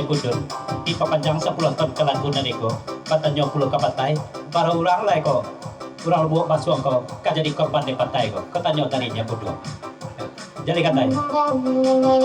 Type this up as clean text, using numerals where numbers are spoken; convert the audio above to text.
kudun di papanjang 10 tahun kelantunan iko patanyo pulau kapatay para urang lai ko urang buat basuang ko kajadi korban di patay ko katanyo tarinya kudun jadi katay